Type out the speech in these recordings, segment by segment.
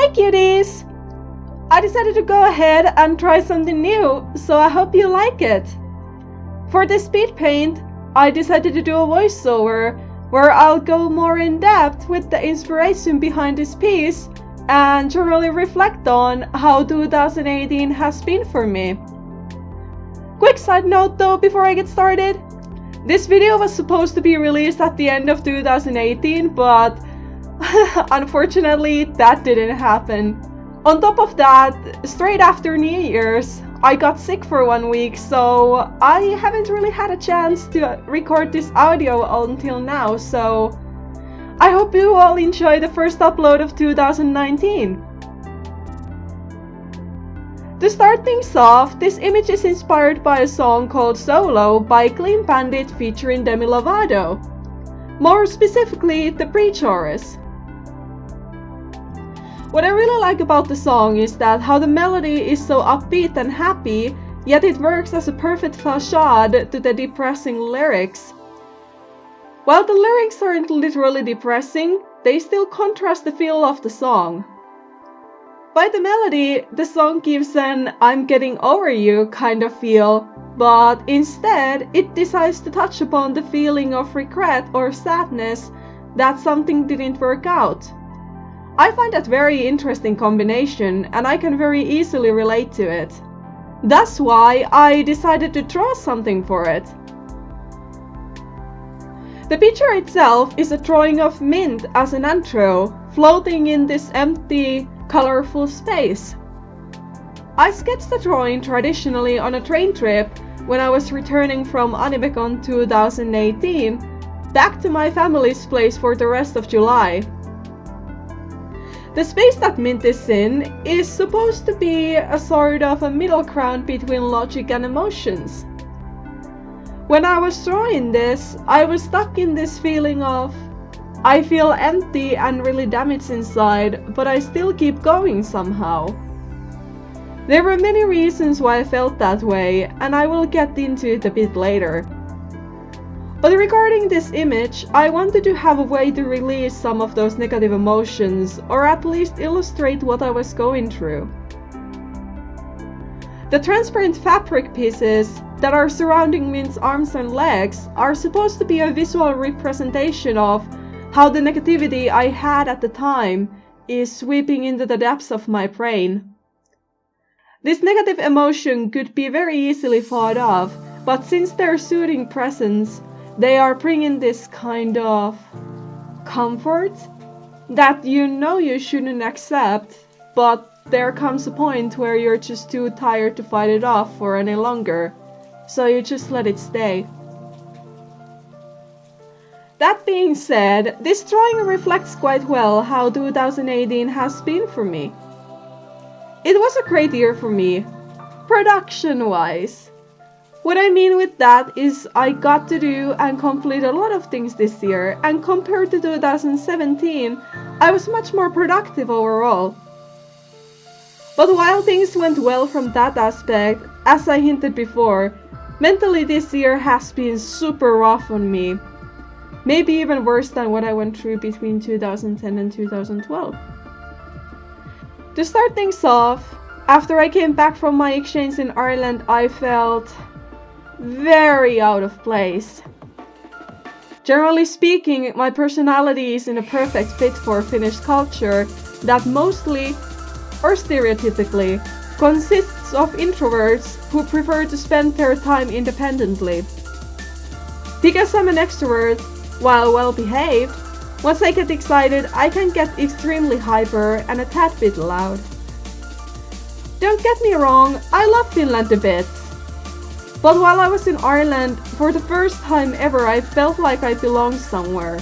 Hi cuties! I decided to go ahead and try something new, so I hope you like it. For the speed paint, I decided to do a voiceover where I'll go more in depth with the inspiration behind this piece and generally reflect on how 2018 has been for me. Quick side note though before I get started. This video was supposed to be released at the end of 2018, but unfortunately that didn't happen. On top of that, straight after New Year's, I got sick for 1 week, so I haven't really had a chance to record this audio until now, so I hope you all enjoy the first upload of 2019. To start things off, this image is inspired by a song called Solo by Clean Bandit featuring Demi Lovato. More specifically, the pre-chorus. What I really like about the song is that how the melody is so upbeat and happy, yet it works as a perfect facade to the depressing lyrics. While the lyrics aren't literally depressing, they still contrast the feel of the song. By the melody, the song gives an "I'm getting over you" kind of feel, but instead it decides to touch upon the feeling of regret or sadness that something didn't work out. I find that very interesting combination, and I can very easily relate to it. That's why I decided to draw something for it. The picture itself is a drawing of Mint as an intro, floating in this empty, colorful space. I sketched the drawing traditionally on a train trip when I was returning from AnimeCon 2018 back to my family's place for the rest of July. The space that Mint is in is supposed to be a sort of a middle ground between logic and emotions. When I was drawing this, I was stuck in this feeling of I feel empty and really damaged inside, but I still keep going somehow. There were many reasons why I felt that way, and I will get into it a bit later. But regarding this image, I wanted to have a way to release some of those negative emotions, or at least illustrate what I was going through. The transparent fabric pieces that are surrounding Mint's arms and legs are supposed to be a visual representation of how the negativity I had at the time is sweeping into the depths of my brain. This negative emotion could be very easily fought off, but since they're soothing presence, they are bringing this kind of comfort that you know you shouldn't accept, but there comes a point where you're just too tired to fight it off for any longer, so you just let it stay. That being said, this drawing reflects quite well how 2018 has been for me. It was a great year for me, production-wise. What I mean with that is I got to do and complete a lot of things this year, and compared to 2017, I was much more productive overall. But while things went well from that aspect, as I hinted before, mentally this year has been super rough on me. Maybe even worse than what I went through between 2010 and 2012. To start things off, after I came back from my exchange in Ireland, I felt very out of place. Generally speaking, my personality is in a perfect fit for Finnish culture that mostly, or stereotypically, consists of introverts who prefer to spend their time independently. Because I'm an extrovert, while well behaved, once I get excited, I can get extremely hyper and a tad bit loud. Don't get me wrong, I love Finland a bit. But while I was in Ireland, for the first time ever I felt like I belonged somewhere.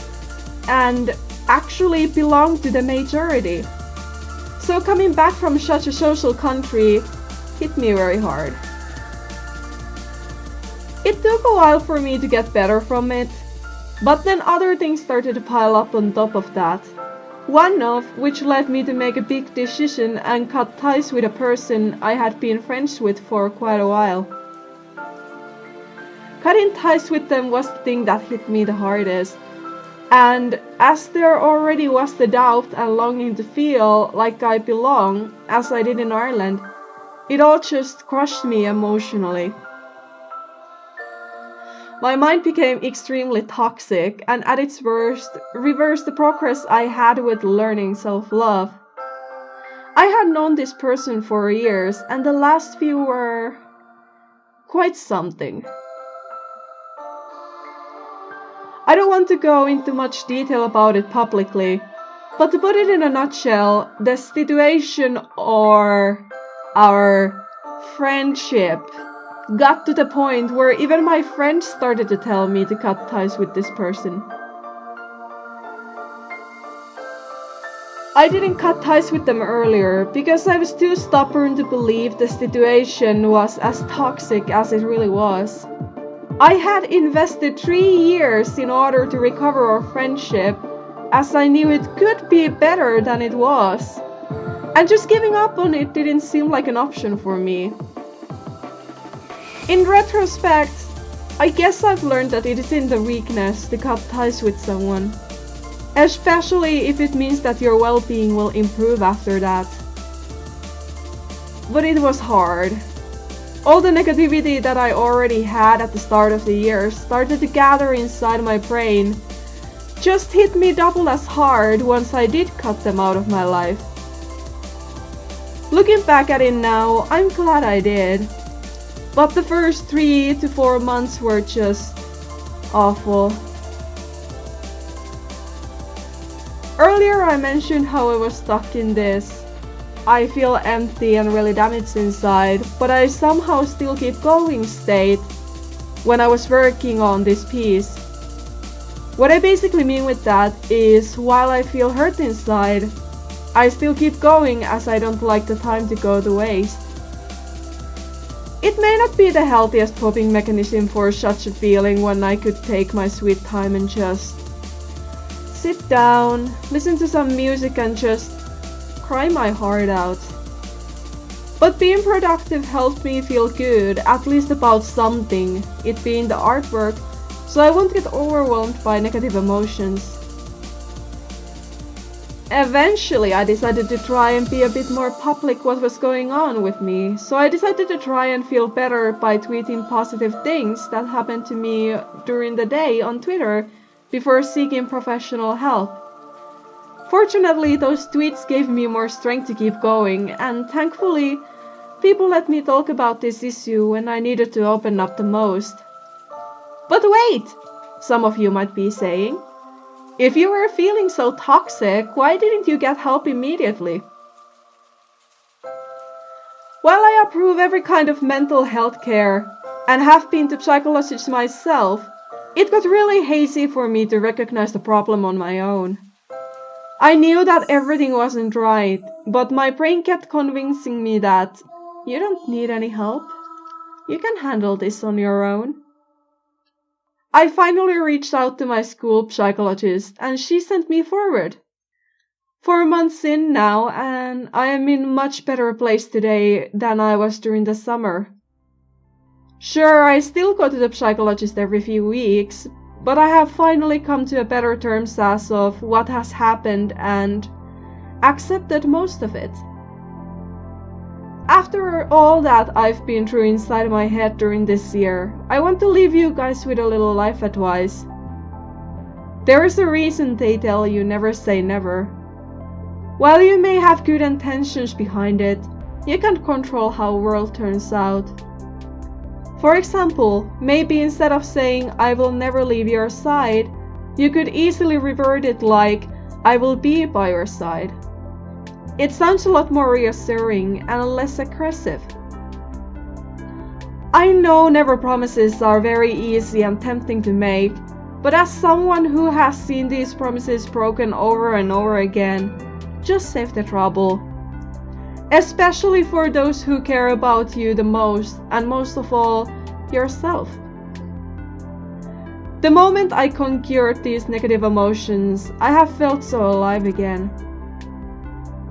And actually belonged to the majority. So coming back from such a social country hit me very hard. It took a while for me to get better from it. But then other things started to pile up on top of that. One of which led me to make a big decision and cut ties with a person I had been friends with for quite a while. Cutting ties with them was the thing that hit me the hardest, And as there already was the doubt and longing to feel like I belong, as I did in Ireland, it all just crushed me emotionally. My mind became extremely toxic and at its worst, reversed the progress I had with learning self-love. I had known this person for years and the last few were quite something. I don't want to go into much detail about it publicly, but to put it in a nutshell, the situation or our friendship got to the point where even my friends started to tell me to cut ties with this person. I didn't cut ties with them earlier because I was too stubborn to believe the situation was as toxic as it really was. I had invested 3 years in order to recover our friendship, as I knew it could be better than it was. And just giving up on it didn't seem like an option for me. In retrospect, I guess I've learned that it isn't a weakness to cut ties with someone, especially if it means that your well-being will improve after that. But it was hard. All the negativity that I already had at the start of the year started to gather inside my brain, just hit me double as hard once I did cut them out of my life. Looking back at it now, I'm glad I did. But the first 3 to 4 months were just awful. Earlier I mentioned how I was stuck in this I feel empty and really damaged inside, but I somehow still keep going state when I was working on this piece. What I basically mean with that is while I feel hurt inside, I still keep going as I don't like the time to go to waste. It may not be the healthiest coping mechanism for such a feeling when I could take my sweet time and just sit down, listen to some music and just cry my heart out. But being productive helped me feel good, at least about something, it being the artwork, so I won't get overwhelmed by negative emotions. Eventually I decided to try and be a bit more public what was going on with me, so I decided to try and feel better by tweeting positive things that happened to me during the day on Twitter before seeking professional help. Fortunately, those tweets gave me more strength to keep going, and thankfully, people let me talk about this issue when I needed to open up the most. But wait, some of you might be saying, if you were feeling so toxic, why didn't you get help immediately? While I approve every kind of mental health care and have been to psychologists myself, it got really hazy for me to recognize the problem on my own. I knew that everything wasn't right, but my brain kept convincing me that you don't need any help. You can handle this on your own. I finally reached out to my school psychologist and she sent me forward. 4 months in now and I am in a much better place today than I was during the summer. Sure, I still go to the psychologist every few weeks, but I have finally come to a better terms as of what has happened and accepted most of it. After all that I've been through inside my head during this year, I want to leave you guys with a little life advice. There is a reason they tell you never say never. While you may have good intentions behind it, you can't control how the world turns out. For example, maybe instead of saying I will never leave your side, you could easily revert it like I will be by your side. It sounds a lot more reassuring and less aggressive. I know never promises are very easy and tempting to make, but as someone who has seen these promises broken over and over again, just save the trouble. Especially for those who care about you the most, and most of all, yourself. The moment I conquered these negative emotions, I have felt so alive again.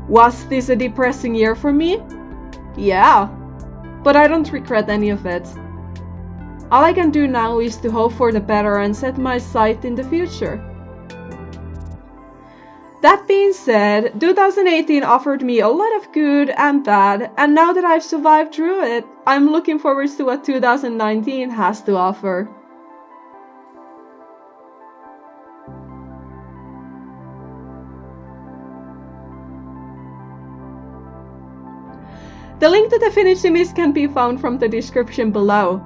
Was this a depressing year for me? Yeah, but I don't regret any of it. All I can do now is to hope for the better and set my sight in the future. That being said, 2018 offered me a lot of good and bad, and now that I've survived through it, I'm looking forward to what 2019 has to offer. The link to the finished image can be found from the description below.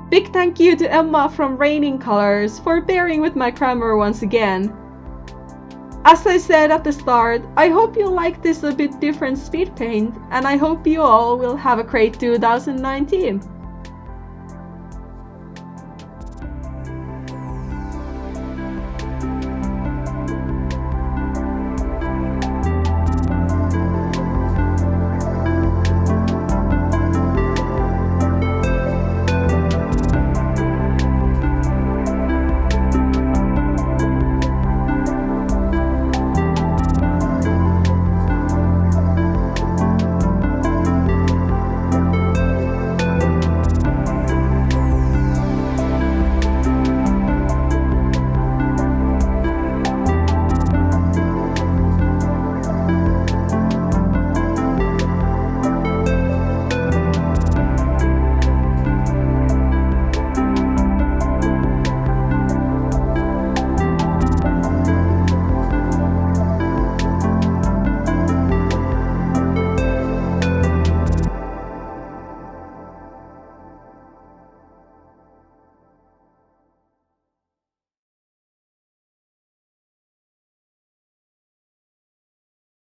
Big thank you to Emma from Raining Colors for bearing with my grammar once again. As I said at the start, I hope you like this a bit different speed paint, and I hope you all will have a great 2019.